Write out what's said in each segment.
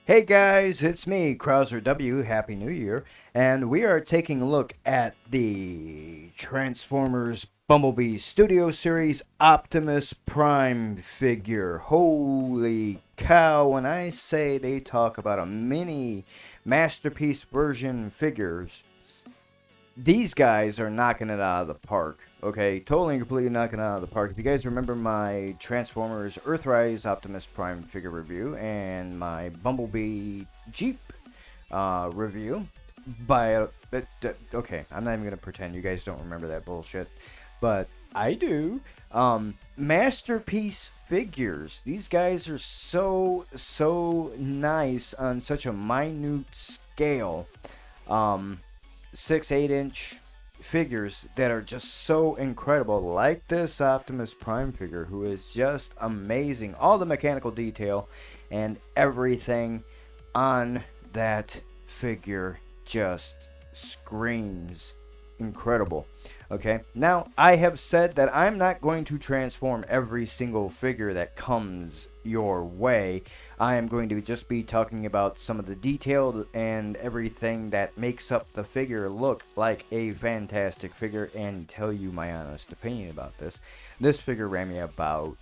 Hey guys, it's me, Krauser W. Happy New Year, and we are taking a look at the Transformers Bumblebee Studio Series Optimus Prime figure. Holy cow, when I say they talk about a mini masterpiece version figures, these guys are knocking it out of the park. Okay, totally and completely knocking it out of the park. If you guys remember my Transformers Earthrise Optimus Prime figure review and my Bumblebee Jeep review, okay, I'm not even gonna pretend you guys don't remember that bullshit, but I do. Masterpiece figures. These guys are so nice on such a minute scale. Um, 6-8 inch figures that are just so incredible, like this Optimus Prime figure, who is just amazing. All the mechanical detail and everything on that figure just screams incredible. Okay, now I have said that I'm not going to transform every single figure that comes your way. I am going to just be talking about some of the detail and everything that makes up the figure look like a fantastic figure and tell you my honest opinion about this. This figure ran me about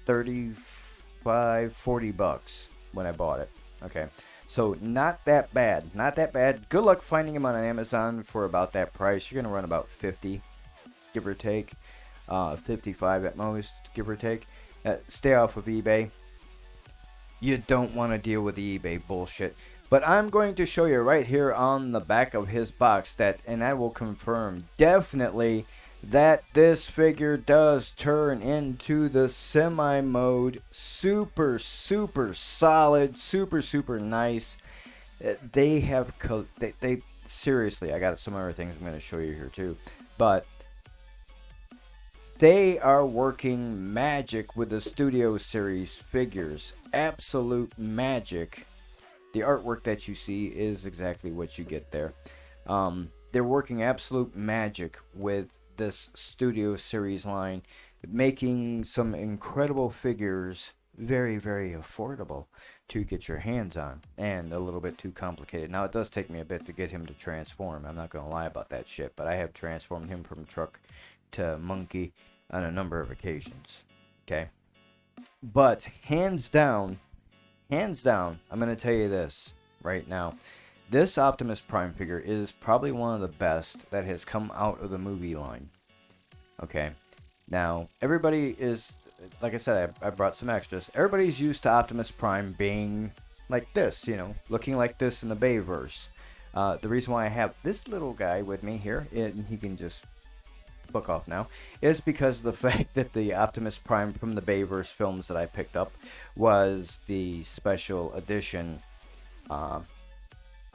35-40 bucks when I bought it. Okay, so not that bad, not that bad. Good luck finding him on Amazon for about that price. You're gonna run about 50, give or take, 55 at most, give or take. Stay off of eBay. You don't want to deal with the eBay bullshit. But I'm going to show you right here on the back of his box that, and I will confirm definitely that this figure does turn into the semi mode. Super solid, super nice. They have they seriously, I got some other things I'm going to show you here too, but they are working magic with the Studio Series figures. Absolute magic. The artwork that you see is exactly what you get there. They're working absolute magic with this Studio Series line, making some incredible figures very affordable to get your hands on, and a little bit too complicated. Now, it does take me a bit to get him to transform. I'm not going to lie about that shit, but I have transformed him from truck to monkey on a number of occasions. Okay? But hands down, I'm going to tell you this right now. This Optimus Prime figure is probably one of the best that has come out of the movie line. Okay? Now, everybody is, like I said, I brought some extras. Everybody's used to Optimus Prime being like this, looking like this in the Bayverse. The reason why I have this little guy with me here, and he can just book off now, is because of the fact that the Optimus Prime from the Bayverse films that I picked up was the special edition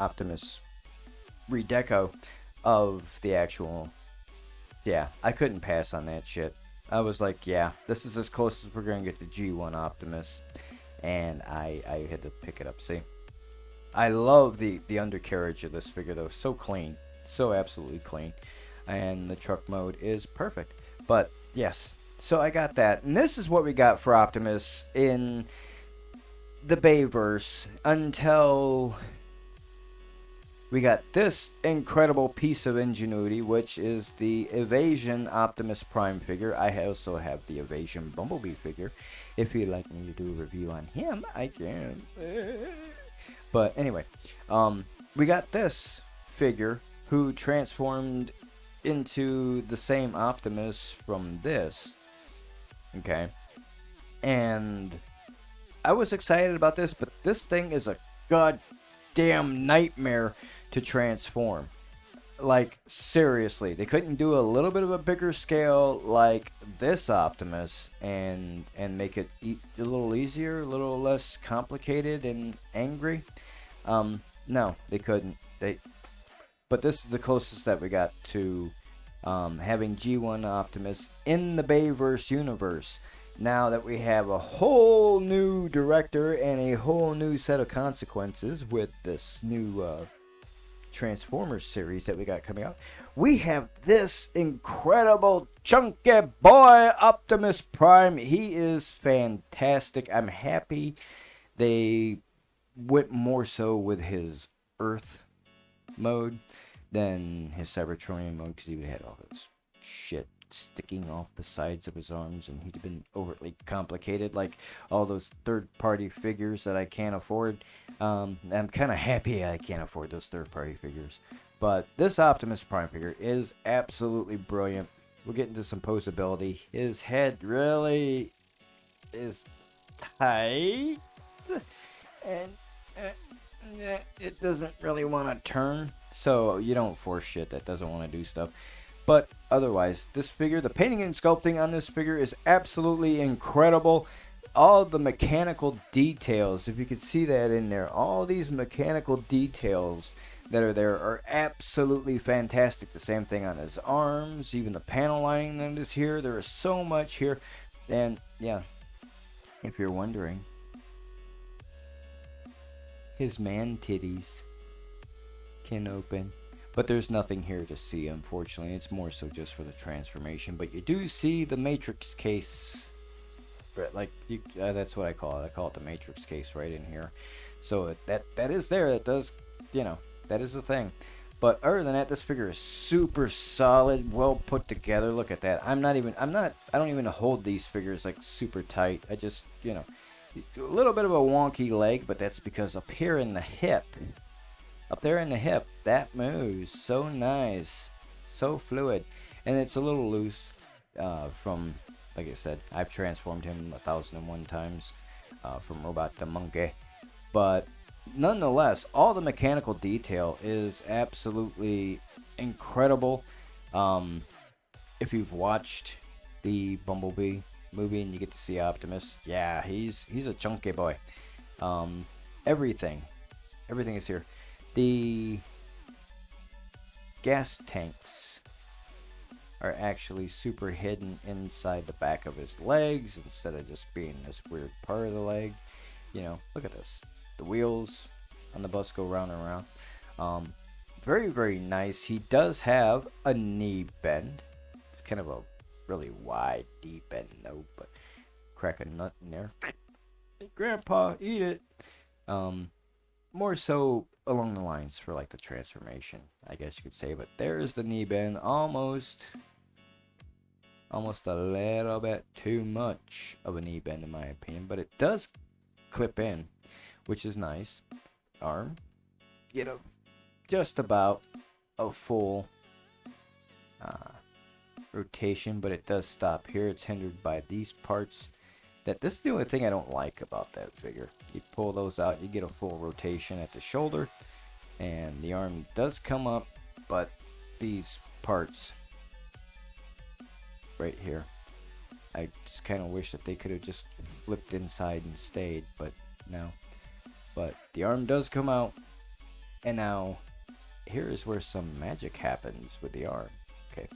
Optimus redeco of the actual. Yeah, I couldn't pass on that shit. I was like, yeah, this is as close as we're gonna get to G1 Optimus, and I had to pick it up. See, I love the undercarriage of this figure though, so clean, so absolutely clean, and the truck mode is perfect. But yes, so I got that, and this is what we got for Optimus in the Bayverse until we got this incredible piece of ingenuity, which is the Evasion Optimus Prime figure. I also have the Evasion Bumblebee figure. If you'd like me to do a review on him, I can. But anyway, we got this figure who transformed into the same Optimus from this. Okay. And I was excited about this, but this thing is a goddamn nightmare to transform. Like, seriously, they couldn't do a little bit of a bigger scale like this Optimus and make it a little easier, a little less complicated and angry. No, they couldn't. But this is the closest that we got to having G1 Optimus in the Bayverse universe. Now that we have a whole new director and a whole new set of consequences with this new Transformers series that we got coming out, we have this incredible chunky boy Optimus Prime. He is fantastic. I'm happy They went more so with his Earth mode than his Cybertronian mode, because he had all this shit sticking off the sides of his arms, and he'd been overtly complicated, like all those third-party figures that I can't afford. I'm kind of happy I can't afford those third-party figures. But this Optimus Prime figure is absolutely brilliant. We'll get into some posability. His head really is tight, and it doesn't really want to turn, so you don't force shit that doesn't want to do stuff. But otherwise, this figure, the painting and sculpting on this figure is absolutely incredible. All the mechanical details, if you could see that in there, all these mechanical details that are there are absolutely fantastic. The same thing on his arms, even the panel lining that is here. There is so much here. And yeah, if you're wondering, his man titties can open. But there's nothing here to see, unfortunately. It's more so just for the transformation. But you do see the Matrix case. Like, that's what I call it. I call it the Matrix case right in here. So that is there. That does, that is the thing. But other than that, this figure is super solid, well put together. Look at that. I don't even hold these figures like super tight. I just, a little bit of a wonky leg, but that's because up here in the hip, up there in the hip, that moves so nice, so fluid, and it's a little loose from, like I said, I've transformed him 1,001 times from robot to monkey, but nonetheless, all the mechanical detail is absolutely incredible. If you've watched the Bumblebee movie and you get to see Optimus, yeah, he's a chunky boy. Everything is here. The gas tanks are actually super hidden inside the back of his legs instead of just being this weird part of the leg. Look at this. The wheels on the bus go round and round. Very, very nice. He does have a knee bend. It's kind of a really wide knee bend though, but crack a nut in there. Hey, Grandpa, eat it. More so along the lines for like the transformation, I guess you could say. But there's the knee bend, almost a little bit too much of a knee bend in my opinion, but it does clip in, which is nice. Arm, just about a full rotation, but it does stop here. It's hindered by these parts. This is the only thing I don't like about that figure. You pull those out, you get a full rotation at the shoulder, and the arm does come up, but these parts right here, I just kind of wish that they could have just flipped inside and stayed, but no. But the arm does come out, and now here is where some magic happens with the arm. Okay,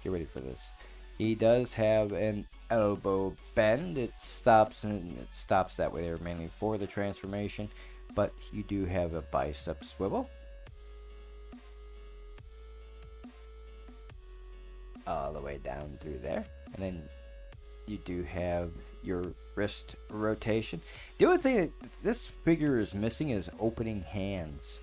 get ready for this. He does have an elbow bend. It stops that way there mainly for the transformation, but you do have a bicep swivel all the way down through there, and then you do have your wrist rotation. The only thing that this figure is missing is opening hands.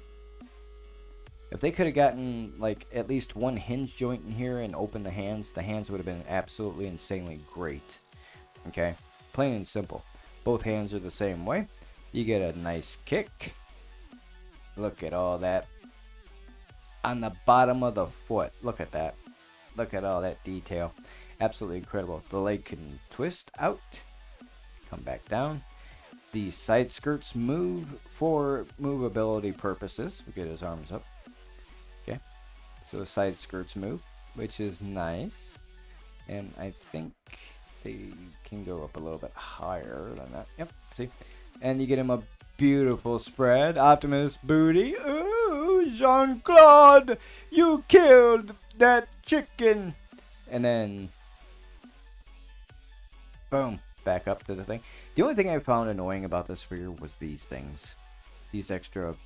If they could have gotten like at least one hinge joint in here and opened the hands would have been absolutely insanely great. Okay, plain and simple. Both hands are the same way. You get a nice kick. Look at all that on the bottom of the foot. Look at that. Look at all that detail. Absolutely incredible. The leg can twist out, come back down. The side skirts move for movability purposes. We get his arms up. Okay, so the side skirts move, which is nice, and I think they can go up a little bit higher than that. Yep, see, and you get him a beautiful spread. Optimus booty. Ooh, Jean-Claude, you killed that chicken, and then boom, back up to the thing. The only thing I found annoying about this figure was these things, these extra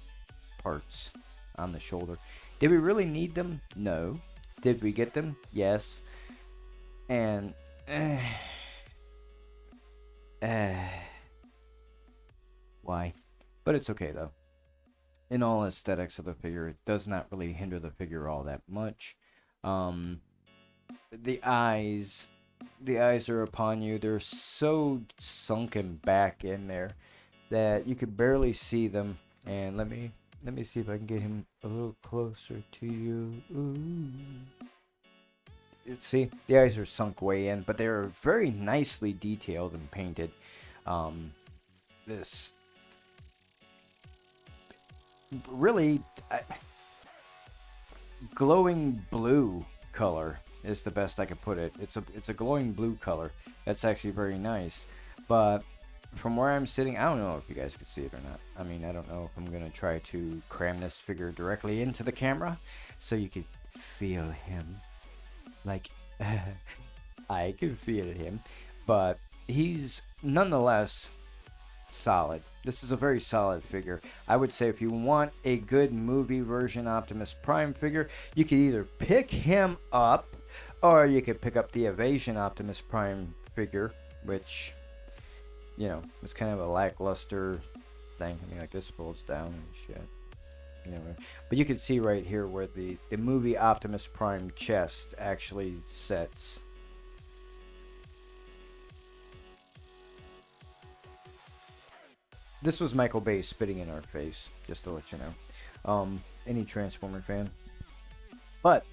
parts on the shoulder. Did we really need them? No. Did we get them? Yes. And why. But it's okay, though. In all aesthetics of the figure, it does not really hinder the figure all that much. Um, the eyes, the eyes are upon you. They're so sunken back in there that you could barely see them. And let me see if I can get him a little closer to you. Ooh. See, the eyes are sunk way in, but they're very nicely detailed and painted. This really glowing blue color is the best I could put it. It's a glowing blue color. That's actually very nice. But from where I'm sitting, I don't know if you guys can see it or not. I mean, I don't know if I'm gonna try to cram this figure directly into the camera so you could feel him. Like I can feel him, but he's nonetheless solid. This is a very solid figure. I would say if you want a good movie version Optimus Prime figure, you could either pick him up or you could pick up the Evasion Optimus Prime figure, which, you know, it's kind of a lackluster thing. I mean, like, this folds down and shit. Anyway, but you can see right here where the movie Optimus Prime chest actually sets. This was Michael Bay spitting in our face, just to let you know. Any Transformer fan. But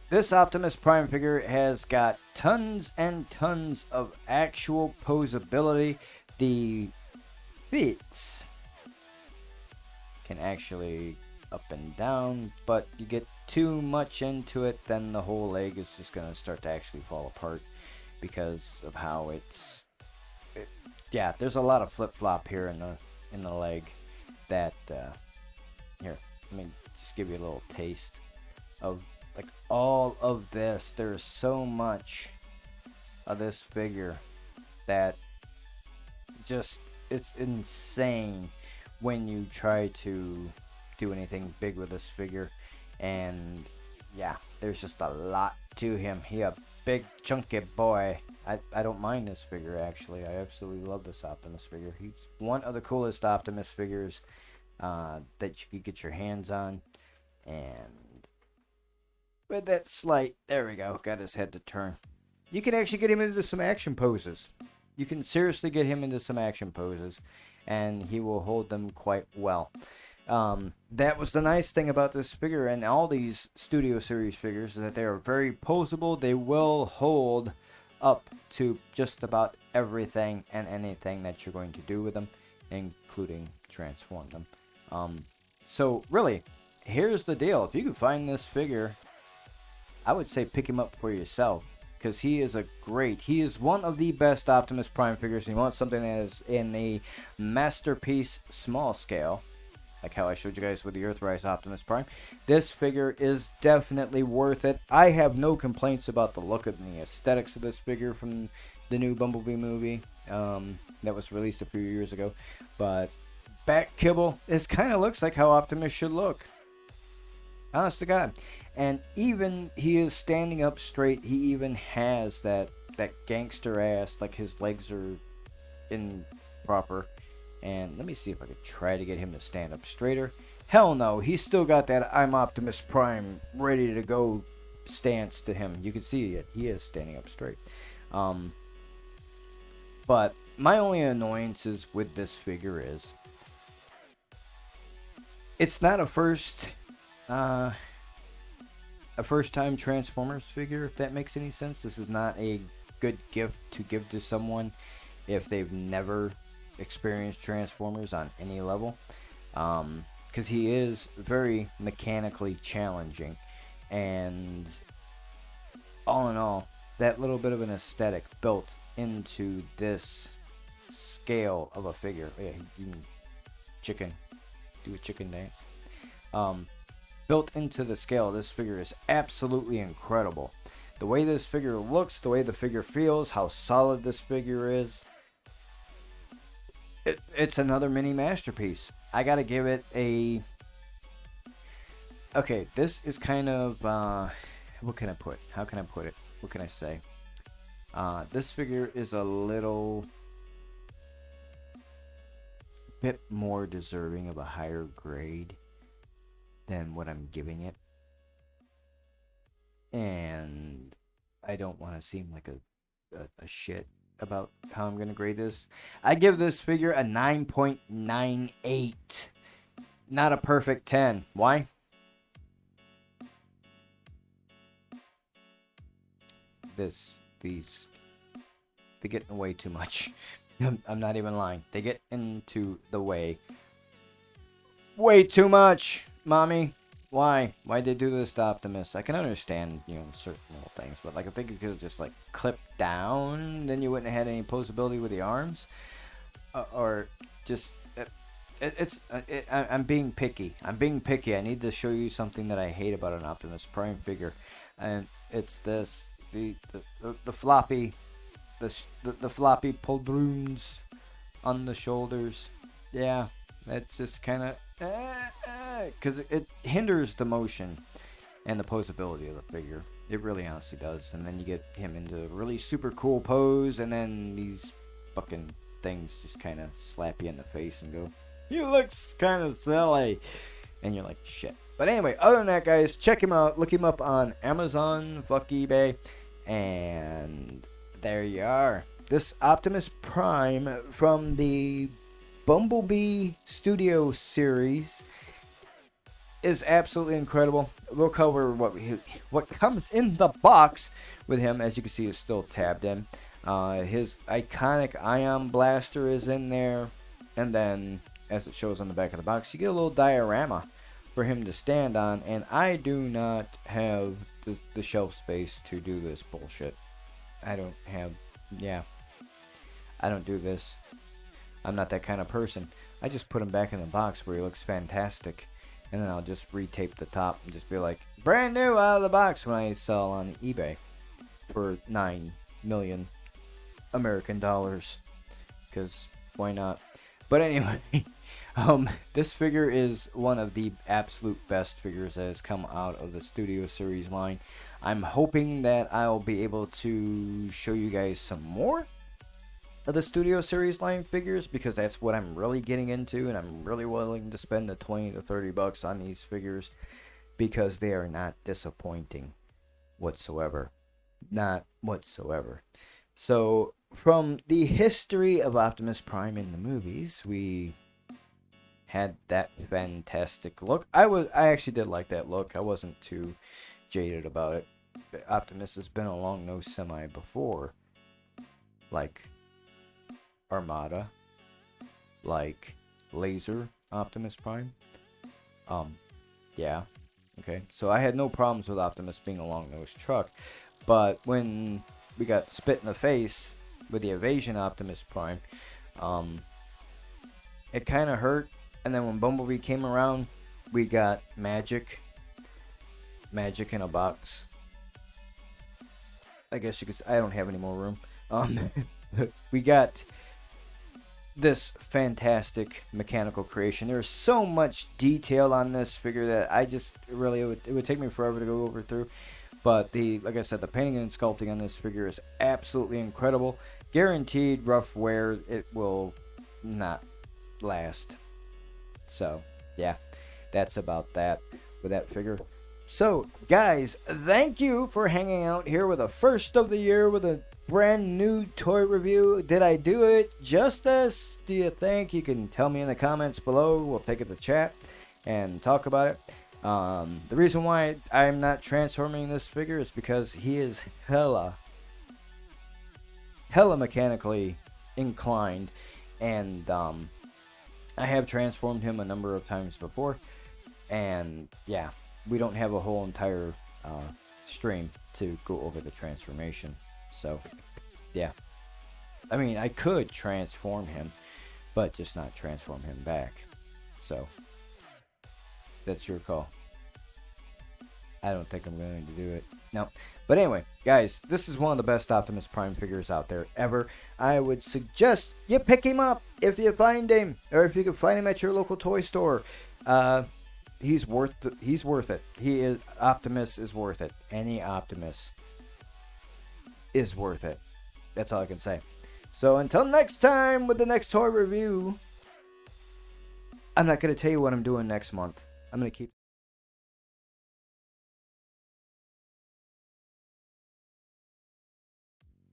this Optimus Prime figure has got tons and tons of actual posability. The feet can actually up and down, but you get too much into it, then the whole leg is just going to start to actually fall apart because of how yeah, there's a lot of flip-flop here in the leg that here, let me just give you a little taste of like all of this. There's so much of this figure that just, it's insane when you try to do anything big with this figure. And yeah, there's just a lot to him. He a big chunky boy. I don't mind this figure, actually. I absolutely love this Optimus figure. He's one of the coolest Optimus figures that you could get your hands on. And with that slight, there we go, got his head to turn. You can actually get him into some action poses. You can seriously get him into some action poses, and he will hold them quite well. That was the nice thing about this figure and all these Studio Series figures, is that they are very posable. They will hold up to just about everything and anything that you're going to do with them, including transform them. So really, here's the deal. If you can find this figure, I would say pick him up for yourself, because he is he is one of the best Optimus Prime figures. And you want something that is in a masterpiece small scale, like how I showed you guys with the Earthrise Optimus Prime. This figure is definitely worth it. I have no complaints about the look and the aesthetics of this figure from the new Bumblebee movie that was released a few years ago. But back kibble, this kind of looks like how Optimus should look. Honest to God. And even he is standing up straight. He even has that gangster ass, like his legs are in proper. And let me see if I could try to get him to stand up straighter. Hell no, he's still got that I'm Optimus Prime ready to go stance to him. You can see it. He is standing up straight. But my only annoyances with this figure is it's not a first time Transformers figure, if that makes any sense. This is not a good gift to give to someone if they've never experienced Transformers on any level, because he is very mechanically challenging, and all in all, that little bit of an aesthetic built into this scale of a figure. Yeah, you can do a chicken dance. Built into the scale, this figure is absolutely incredible. The way this figure looks, the way the figure feels, how solid this figure is. It's another mini masterpiece. I gotta give it a... Okay, this is kind of... what can I put? How can I put it? What can I say? This figure is a little bit more deserving of a higher grade than what I'm giving it. And I don't want to seem like a shit about how I'm going to grade this. I give this figure a 9.98. Not a perfect 10. Why? These, they get in the way too much. I'm not even lying. They get into the way way too much, mommy. Why? Why'd they do this to Optimus? I can understand, certain little things, but like, I think it could have just like clipped down, then you wouldn't have had any posability with the arms, or just. I'm being picky. I'm being picky. I need to show you something that I hate about an Optimus Prime figure, and it's this: the floppy, the floppy pauldrons on the shoulders. Yeah, that's just kind of because it hinders the motion and the posability of the figure. It really honestly does. And then you get him into a really super cool pose, and then these fucking things just kind of slap you in the face and go, "He looks kind of silly," and you're like, shit. But anyway, other than that, guys, check him out. Look him up on Amazon, fuck eBay, and there you are. This Optimus Prime from the Bumblebee Studio series is absolutely incredible. We'll cover what comes in the box with him. As you can see, is still tabbed in. His iconic ion blaster is in there, and then as it shows on the back of the box, you get a little diorama for him to stand on, and I do not have the shelf space to do this bullshit. I don't do this. I'm not that kind of person. I just put him back in the box where he looks fantastic, and then I'll just retape the top and just be like, brand new out of the box, when I sell on eBay for 9 million American dollars, because why not? But anyway, this figure is one of the absolute best figures that has come out of the Studio Series line. I'm hoping that I'll be able to show you guys some more of the Studio Series line figures, because that's what I'm really getting into, and I'm really willing to spend the 20 to 30 bucks on these figures, because they are not disappointing whatsoever. Not whatsoever. So, from the history of Optimus Prime in the movies, we had that fantastic look. I actually did like that look. I wasn't too jaded about it. Optimus has been a long-nosed semi before, like Armada, like Laser Optimus Prime. Yeah, okay. So I had no problems with Optimus being a long-nosed truck, but when we got spit in the face with the Evasion Optimus Prime, it kind of hurt. And then when Bumblebee came around, we got magic in a box. I guess you could. I don't have any more room. We got this fantastic mechanical creation. There's so much detail on this figure that I just really it would take me forever to go over through. But like I said, the painting and sculpting on this figure is absolutely incredible. Guaranteed rough wear. It will not last. So, yeah, that's about that with that figure. So, guys, thank you for hanging out here with the first of the year with a brand new toy review. Did I do it justice? Do you think? You can tell me in the comments below. We'll take it to chat and talk about it. The reason why I'm not transforming this figure is because he is hella mechanically inclined, and I have transformed him a number of times before, and yeah, we don't have a whole entire stream to go over the transformation. So, yeah. I mean, I could transform him, but just not transform him back. So, that's your call. I don't think I'm going to do it. No. But anyway, guys, this is one of the best Optimus Prime figures out there ever. I would suggest you pick him up if you find him, or if you can find him at your local toy store. He's worth it. Optimus is worth it. Any Optimus is worth it. That's all I can say. So until next time with the next toy review, I'm not gonna tell you what I'm doing next month. I'm gonna keep.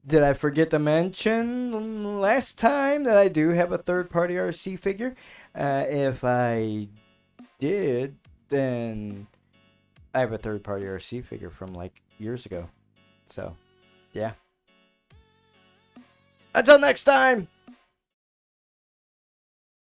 Did I forget to mention last time that I do have a third party RC figure? If I did, then I have a third party RC figure from like years ago. So, yeah. Until next time!